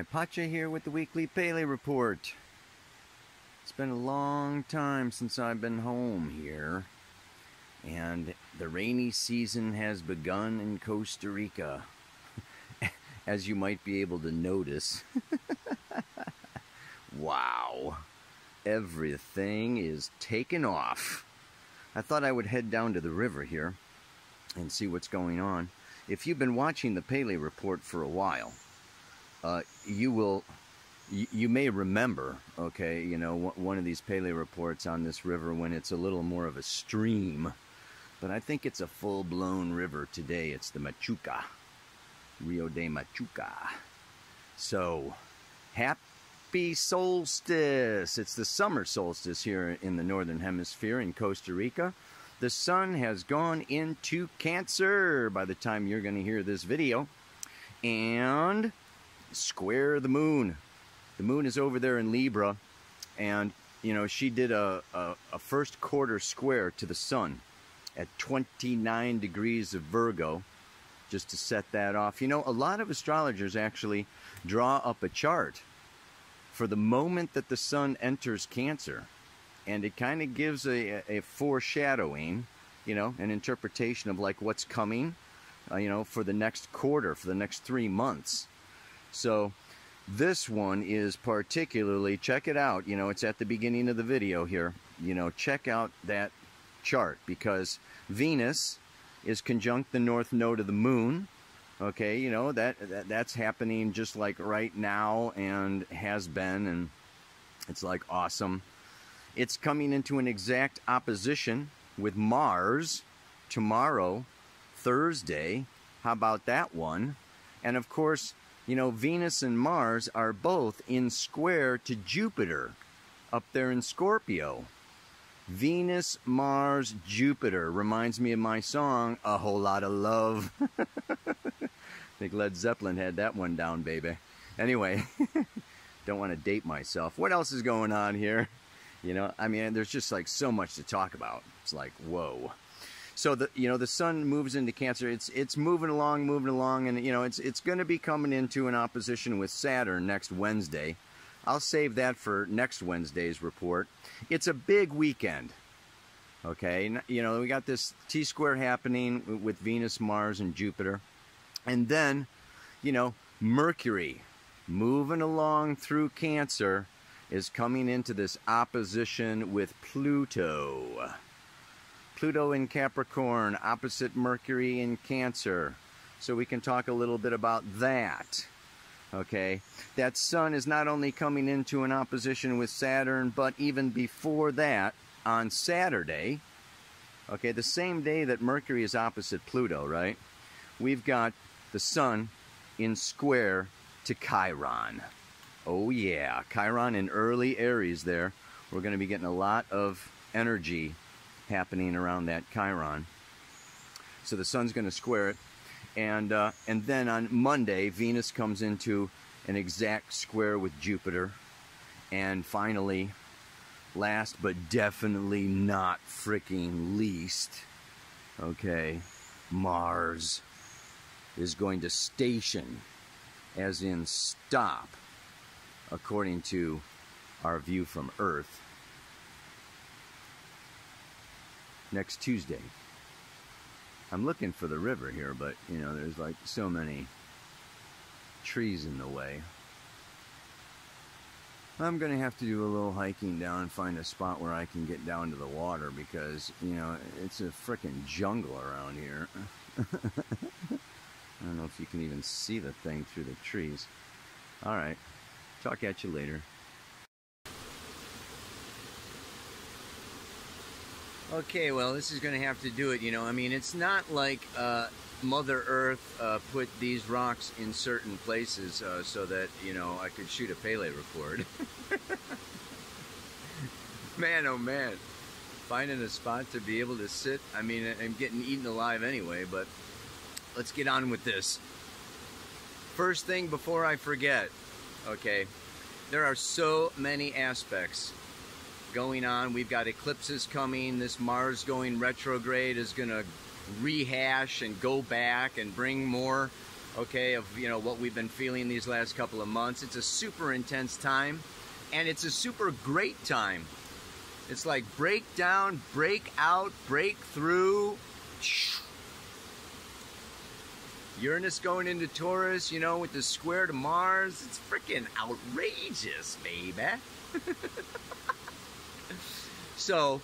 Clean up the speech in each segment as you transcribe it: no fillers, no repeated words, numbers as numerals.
Hi, Pacha here with the weekly Pele report. It's been a long time since I've been home here, and the rainy season has begun in Costa Rica, as you might be able to notice. Wow, everything is taken off. I thought I would head down to the river here and see what's going on. If you've been watching the Pele report for a while, you may remember, okay, you know, one of these Pele reports on this river when it's a little more of a stream, but I think it's a full-blown river today. It's the Machuca, Rio de Machuca. So, happy solstice! It's the summer solstice here in the northern hemisphere in Costa Rica. The sun has gone into Cancer by the time you're going to hear this video, and square the moon. The moon is over there in Libra, and you know, she did a first quarter square to the sun at 29 degrees of Virgo, just to set that off. You know, a lot of astrologers actually draw up a chart for the moment that the sun enters Cancer, and it kind of gives a foreshadowing, you know, an interpretation of like what's coming, you know, for the next quarter, for the next 3 months. So this one is particularly, check it out, you know, it's at the beginning of the video here, you know, check out that chart, because Venus is conjunct the north node of the moon, okay, you know, that's happening just like right now and has been, and it's like awesome. It's coming into an exact opposition with Mars tomorrow, Thursday. How about that one? And of course, you know, Venus and Mars are both in square to Jupiter up there in Scorpio. Venus, Mars, Jupiter reminds me of my song, A Whole Lot of Love. I think Led Zeppelin had that one down, baby. Anyway, don't want to date myself. What else is going on here? You know, I mean, there's just like so much to talk about. It's like, whoa. So the sun moves into Cancer. It's moving along, and you know it's going to be coming into an opposition with Saturn next Wednesday. I'll save that for next Wednesday's report. It's a big weekend. Okay, you know, we got this T-square happening with Venus, Mars, and Jupiter, and then, you know, Mercury moving along through Cancer is coming into this opposition with Pluto. Pluto in Capricorn, opposite Mercury in Cancer. So we can talk a little bit about that. Okay, that sun is not only coming into an opposition with Saturn, but even before that, on Saturday, okay, the same day that Mercury is opposite Pluto, right? We've got the sun in square to Chiron. Oh yeah, Chiron in early Aries there. We're going to be getting a lot of energy happening around that Chiron. So the sun's going to square it, and then on Monday Venus comes into an exact square with Jupiter, and finally, last but definitely not freaking least, okay, Mars is going to station, as in stop, according to our view from Earth, next Tuesday. I'm looking for the river here, but you know, there's like so many trees in the way. I'm gonna have to do a little hiking down and find a spot where I can get down to the water, because you know, it's a frickin' jungle around here. I don't know if you can even see the thing through the trees. Alright, talk at you later. Okay, well, this is going to have to do it, you know. I mean, it's not like Mother Earth put these rocks in certain places so that, you know, I could shoot a Pele report. Man, oh man. Finding a spot to be able to sit. I mean, I'm getting eaten alive anyway, but let's get on with this. First thing before I forget, okay, there are so many aspects going on. We've got eclipses coming. This Mars going retrograde is going to rehash and go back and bring more okay, of, you know, what we've been feeling these last couple of months. It's a super intense time, and it's a super great time. It's like break down, break out, break through. Uranus going into Taurus, you know, with the square to Mars. It's freaking outrageous, baby. So,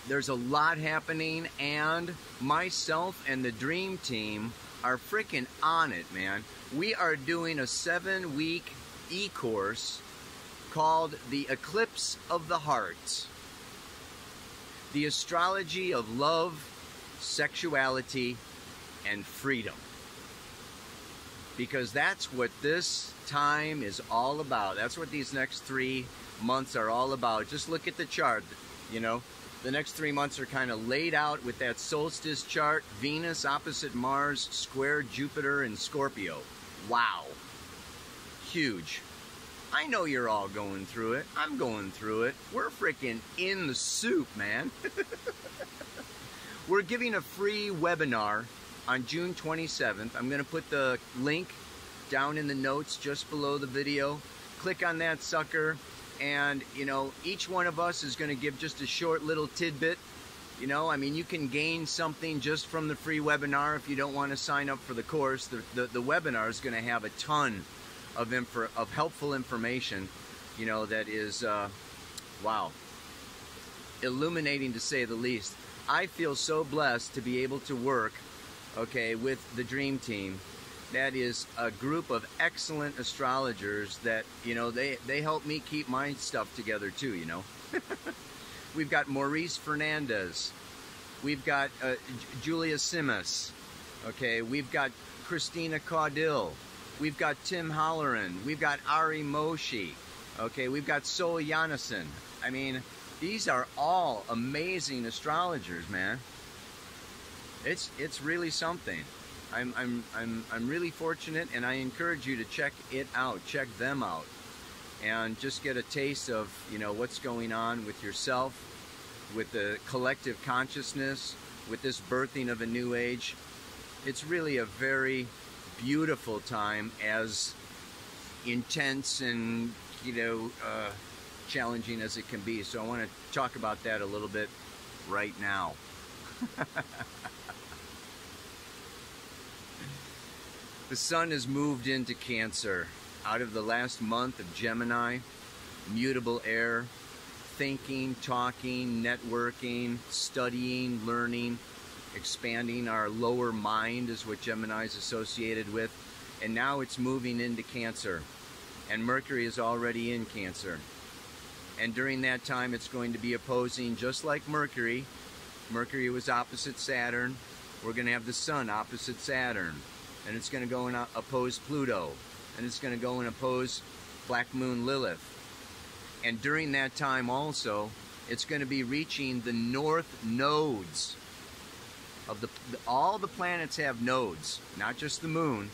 there's a lot happening, and myself and the Dream Team are freaking on it, man. We are doing a 7-week e-course called The Eclipse of the Heart. The astrology of love, sexuality, and freedom. Because that's what this time is all about. That's what these next 3 months are all about. Just look at the chart, you know. The next 3 months are kind of laid out with that solstice chart. Venus opposite Mars, square Jupiter and Scorpio. Wow. Huge. I know you're all going through it. I'm going through it. We're freaking in the soup, man. We're giving a free webinar on June 27th. I'm going to put the link down in the notes just below the video. Click on that sucker. And, you know, each one of us is going to give just a short little tidbit. You know, I mean, you can gain something just from the free webinar if you don't want to sign up for the course. The webinar is going to have a ton of helpful information, you know, that is, wow, illuminating to say the least. I feel so blessed to be able to work, okay, with the Dream Team. That is a group of excellent astrologers that, you know, they help me keep my stuff together too, you know. We've got Maurice Fernandez. We've got Julia Simas. Okay, we've got Christina Caudill. We've got Tim Holleran. We've got Ari Moshi. Okay, we've got Sol Janssen. I mean, these are all amazing astrologers, man. It's really something. I'm really fortunate, and I encourage you to check it out, check them out, and just get a taste of, you know, what's going on with yourself, with the collective consciousness, with this birthing of a new age. It's really a very beautiful time, as intense and, you know, challenging as it can be. So I want to talk about that a little bit right now. The sun has moved into Cancer out of the last month of Gemini, mutable air, thinking, talking, networking, studying, learning, expanding our lower mind is what Gemini is associated with. And now it's moving into Cancer. And Mercury is already in Cancer. And during that time it's going to be opposing, just like Mercury. Mercury was opposite Saturn. We're going to have the sun opposite Saturn. And it's going to go and oppose Pluto. And it's going to go and oppose Black Moon Lilith. And during that time also, it's going to be reaching the north nodes of all the planets have nodes, not just the moon.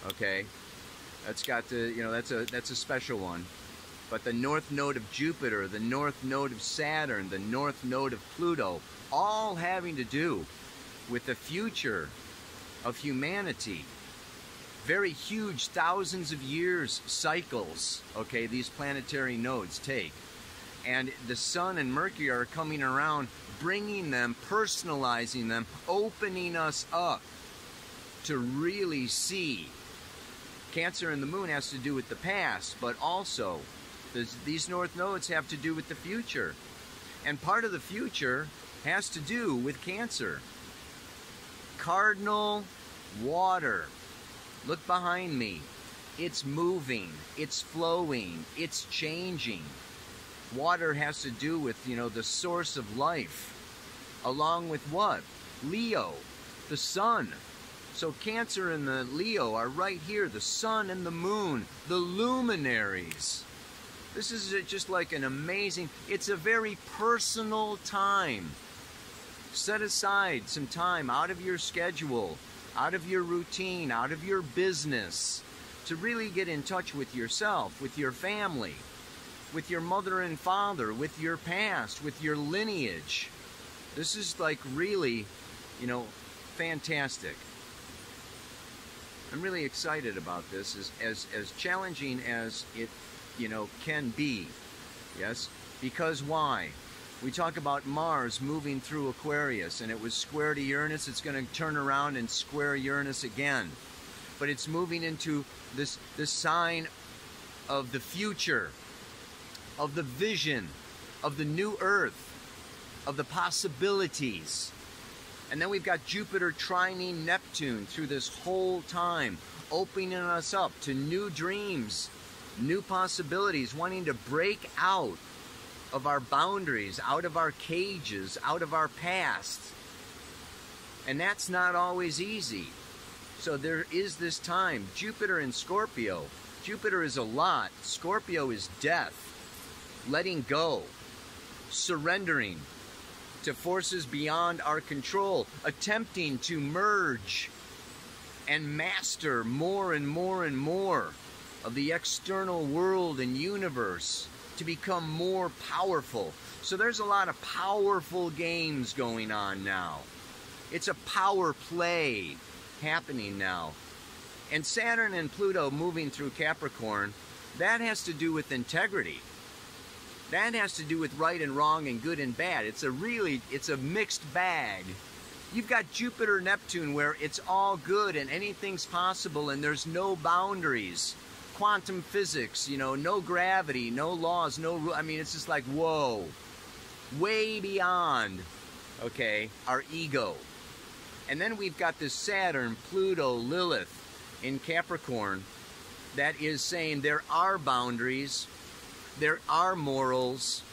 Okay, that's got the, you know, that's a special one. But the north node of Jupiter, the north node of Saturn, the north node of Pluto, all having to do with the future of humanity. Very huge, thousands of years cycles, okay, these planetary nodes take. And the sun and Mercury are coming around, bringing them, personalizing them, opening us up to really see. Cancer and the moon has to do with the past, but also these north nodes have to do with the future. And part of the future has to do with Cancer. Cardinal water. Look behind me. It's moving, it's flowing, it's changing. Water has to do with, you know, the source of life. Along with what? Leo, the sun. So Cancer and the Leo are right here, the sun and the moon, the luminaries. This is just like an amazing, it's a very personal time. Set aside some time out of your schedule, out of your routine, out of your business, to really get in touch with yourself, with your family, with your mother and father, with your past, with your lineage. This is like really, you know, fantastic. I'm really excited about this, as challenging as it, can be. Yes? Because why? We talk about Mars moving through Aquarius, and it was square to Uranus. It's going to turn around and square Uranus again. But it's moving into this sign of the future, of the vision, of the new Earth, of the possibilities. And then we've got Jupiter trining Neptune through this whole time, opening us up to new dreams, new possibilities, wanting to break out of our boundaries, out of our cages, out of our past. And that's not always easy. So there is this time. Jupiter in Scorpio. Jupiter is a lot. Scorpio is death. Letting go. Surrendering to forces beyond our control. Attempting to merge and master more and more and more of the external world and universe to become more powerful. So there's a lot of powerful games going on now. It's a power play happening now. And Saturn and Pluto moving through Capricorn, that has to do with integrity. That has to do with right and wrong and good and bad. It's a mixed bag. You've got Jupiter, Neptune, where it's all good and anything's possible and there's no boundaries. Quantum physics, no gravity, no laws, it's just like, whoa. Way beyond, our ego. And then we've got this Saturn, Pluto, Lilith in Capricorn that is saying there are boundaries, there are morals,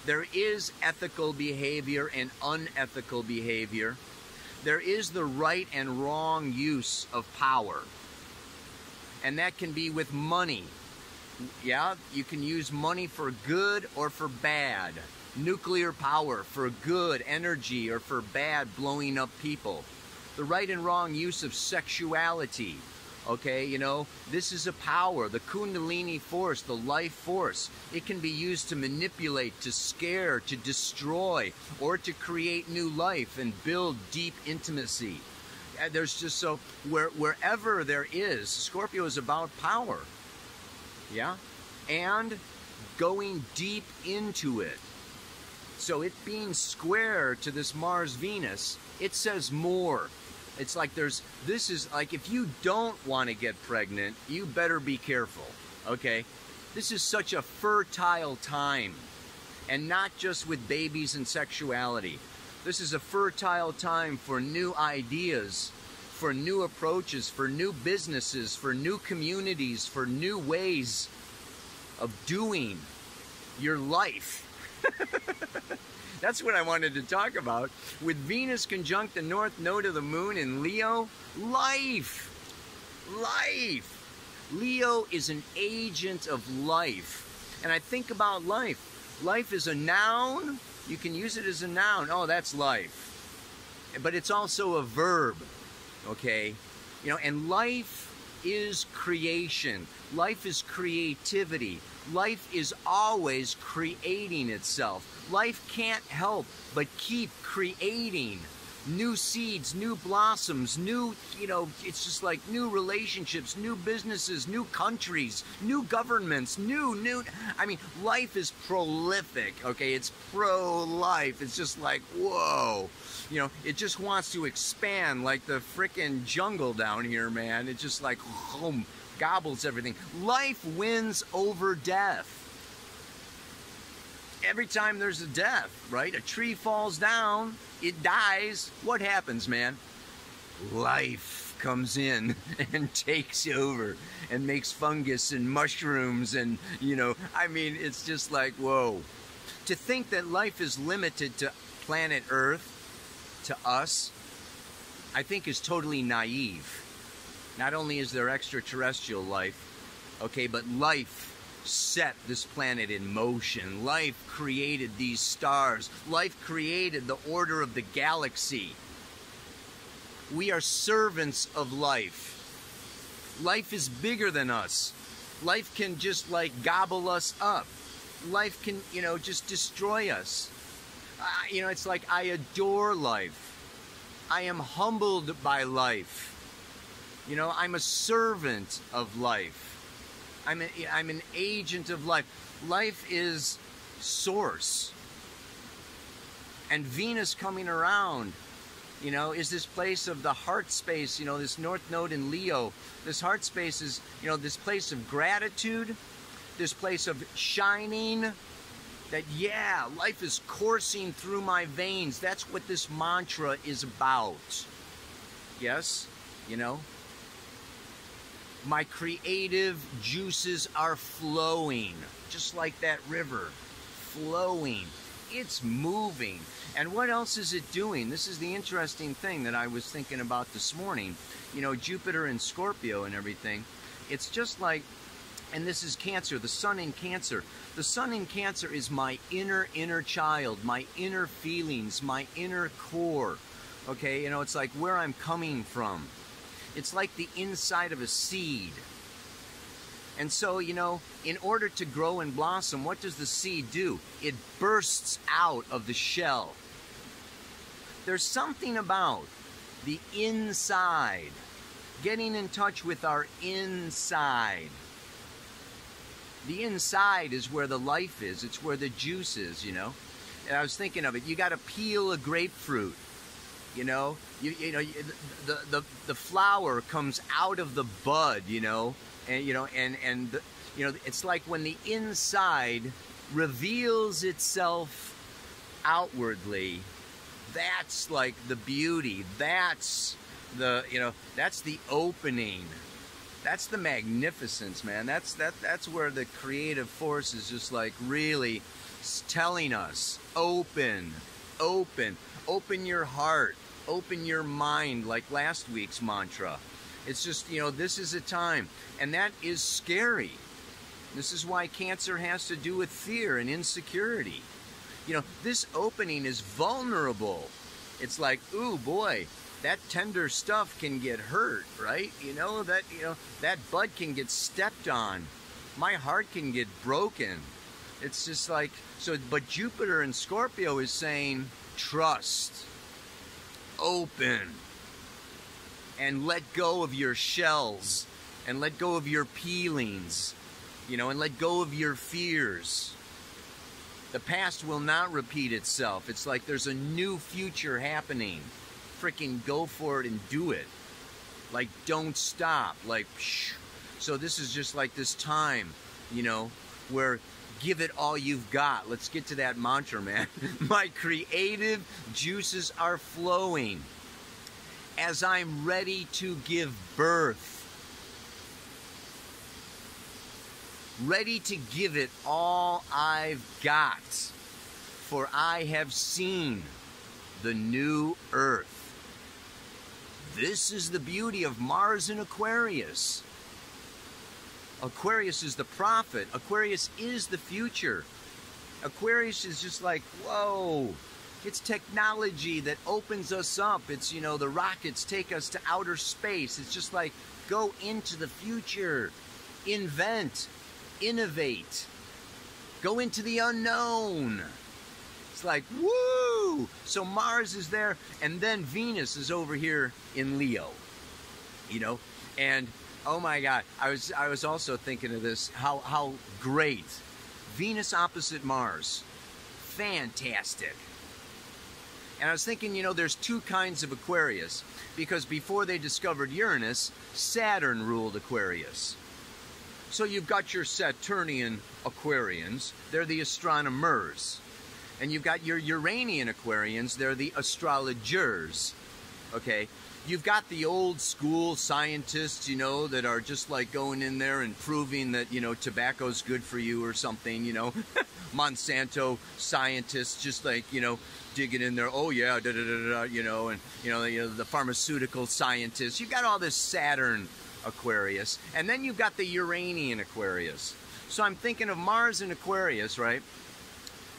there is ethical behavior and unethical behavior. There is the right and wrong use of power. And that can be with money. Yeah, you can use money for good or for bad. Nuclear power for good, energy, or for bad, blowing up people. The right and wrong use of sexuality. This is a power, the Kundalini force, the life force. It can be used to manipulate, to scare, to destroy, or to create new life and build deep intimacy. There's just wherever there is, Scorpio is about power. Yeah? And going deep into it. So it being square to this Mars-Venus, it says more. It's like this is like if you don't want to get pregnant, you better be careful, okay? This is such a fertile time, and not just with babies and sexuality. This is a fertile time for new ideas, for new approaches, for new businesses, for new communities, for new ways of doing your life. That's what I wanted to talk about. With Venus conjunct the north node of the moon in Leo, life. Leo is an agent of life. And I think about life. Life is a noun. You can use it as a noun. Oh, that's life. But it's also a verb, okay? And life is creation. Life is creativity. Life is always creating itself. Life can't help but keep creating new seeds, new blossoms, new, it's just like new relationships, new businesses, new countries, new governments, life is prolific, okay? It's pro-life. It's just like, whoa. It just wants to expand like the frickin' jungle down here, man. It's just like, gobbles everything. Life wins over death. Every time there's a death, right? A tree falls down, it dies. What happens, man? Life comes in and takes over and makes fungus and mushrooms and, it's just like, whoa. To think that life is limited to planet Earth, to us, I think is totally naive. Not only is there extraterrestrial life, okay, but life set this planet in motion. Life created these stars. Life created the order of the galaxy. We are servants of life. Life is bigger than us. Life can just like gobble us up. Life can, just destroy us. It's like I adore life. I am humbled by life. You know, I'm a servant of life. I'm an agent of life. Life is source. And Venus coming around, you know, is this place of the heart space, you know, this North Node in Leo. This heart space is, you know, this place of gratitude, this place of shining, that, yeah, life is coursing through my veins. That's what this mantra is about. Yes, you know? My creative juices are flowing, just like that river, flowing. It's moving. And what else is it doing? This is the interesting thing that I was thinking about this morning. You know, Jupiter and Scorpio and everything. It's just like, and this is Cancer, the sun in Cancer. The sun in Cancer is my inner child, my inner feelings, my inner core. Okay, you know, it's like where I'm coming from. It's like the inside of a seed. And so, you know, in order to grow and blossom, what does the seed do? It bursts out of the shell. There's something about the inside, getting in touch with our inside. The inside is where the life is. It's where the juice is, you know. And I was thinking of it. You got to peel a grapefruit. You know, the flower comes out of the bud, you know, and it's like when the inside reveals itself outwardly, that's like the beauty. That's the, you know, that's the opening. That's the magnificence, man. That's where the creative force is just like really telling us, open your heart, open your mind, like last week's mantra. It's just, you know, this is a time, and that is scary. This is why Cancer has to do with fear and insecurity. You know, this opening is vulnerable. It's like, ooh, boy, that tender stuff can get hurt, right? You know, that bud can get stepped on. My heart can get broken. It's just like, so, but Jupiter in Scorpio is saying, trust, open, and let go of your shells, and let go of your peelings, you know, and let go of your fears. The past will not repeat itself. It's like there's a new future happening. Freaking go for it and do it. Like, don't stop. Like, psh. So this is just like this time, you know, where give it all you've got. Let's get to that mantra, man. My creative juices are flowing as I'm ready to give birth. Ready to give it all I've got. For I have seen the new earth. This is the beauty of Mars in Aquarius. Aquarius is the prophet. Aquarius is the future. Aquarius is just like, whoa, it's technology that opens us up. It's, you know, the rockets take us to outer space. It's just like, go into the future. Invent. Innovate. Go into the unknown. It's like, woo! So Mars is there, and then Venus is over here in Leo. You know, and oh my God, I was also thinking of this, how great. Venus opposite Mars. Fantastic. And I was thinking, you know, there's two kinds of Aquarius, because before they discovered Uranus, Saturn ruled Aquarius. So you've got your Saturnian Aquarians, they're the astronomers. And you've got your Uranian Aquarians, they're the astrologers. Okay? You've got the old school scientists, you know, that are just like going in there and proving that, you know, tobacco's good for you or something, you know. Monsanto scientists just like, you know, digging in there, oh yeah, da da da da, you know, and you know the pharmaceutical scientists. You've got all this Saturn Aquarius, and then you've got the Uranian Aquarius. So I'm thinking of Mars in Aquarius, right?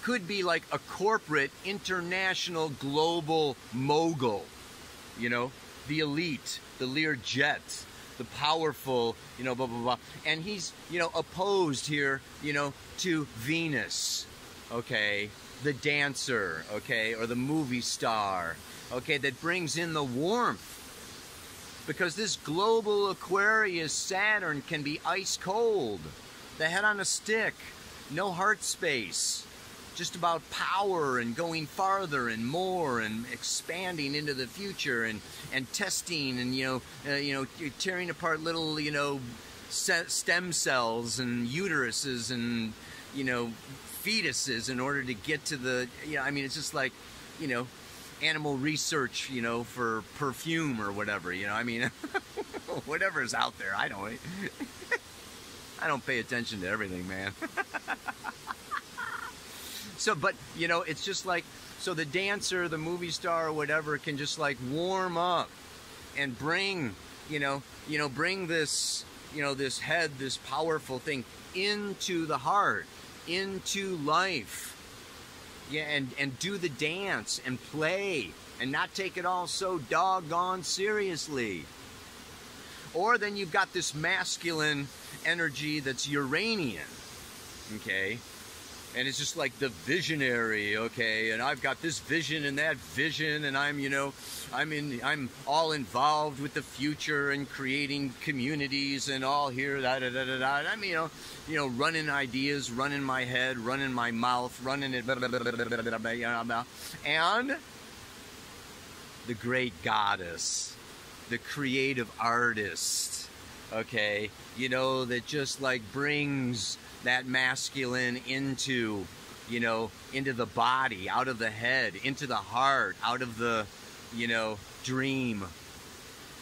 Could be like a corporate, international, global mogul, you know, the elite, the Learjet, the powerful, you know, blah, blah, blah. And he's, you know, opposed here, you know, to Venus, okay, the dancer, okay, or the movie star, okay, that brings in the warmth. Because this global Aquarius Saturn can be ice cold. The head on a stick, no heart space. Just about power and going farther and more and expanding into the future and testing and you're tearing apart little stem cells and uteruses and fetuses in order to get to the I mean, it's just like animal research for perfume or whatever, I mean whatever's out there. I don't pay attention to everything, man. So, but, it's just like, so the dancer, the movie star, or whatever can just like warm up and bring, bring this, this head, this powerful thing into the heart, into life. Yeah, and do the dance and play and not take it all so doggone seriously. Or then you've got this masculine energy that's Uranian, okay? And it's just like the visionary, okay? And I've got this vision and that vision, and I'm all involved with the future and creating communities and all here, da da da da da. I mean, running ideas, running my head, running my mouth, running it, blah, blah, blah, blah, blah, blah, blah, blah. And the great goddess, the creative artist, okay? That just like brings that masculine into, into the body, out of the head, into the heart, out of the, dream.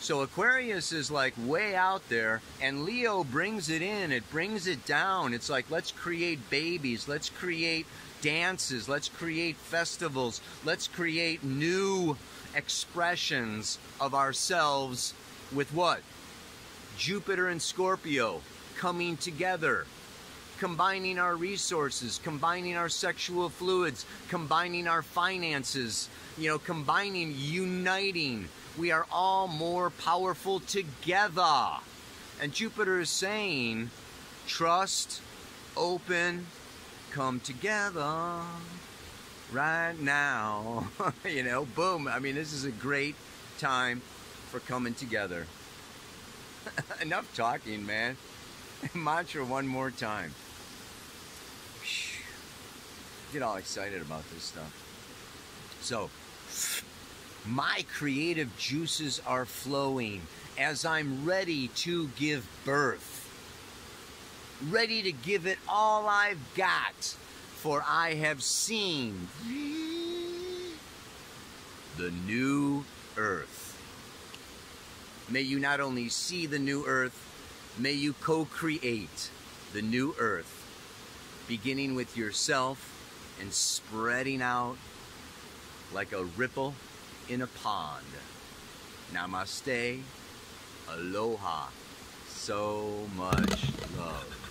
So Aquarius is like way out there, and Leo brings it in, it brings it down. It's like, let's create babies, let's create dances, let's create festivals, let's create new expressions of ourselves with what? Jupiter and Scorpio coming together. Combining our resources, combining our sexual fluids, combining our finances, uniting. We are all more powerful together. And Jupiter is saying, trust, open, come together right now. Boom. I mean, this is a great time for coming together. Enough talking, man. Mantra one more time. Get all excited about this stuff. So, my creative juices are flowing as I'm ready to give birth. Ready to give it all I've got, for I have seen the new earth. May you not only see the new earth, may you co-create the new earth, beginning with yourself and spreading out like a ripple in a pond. Namaste. Aloha. So much love.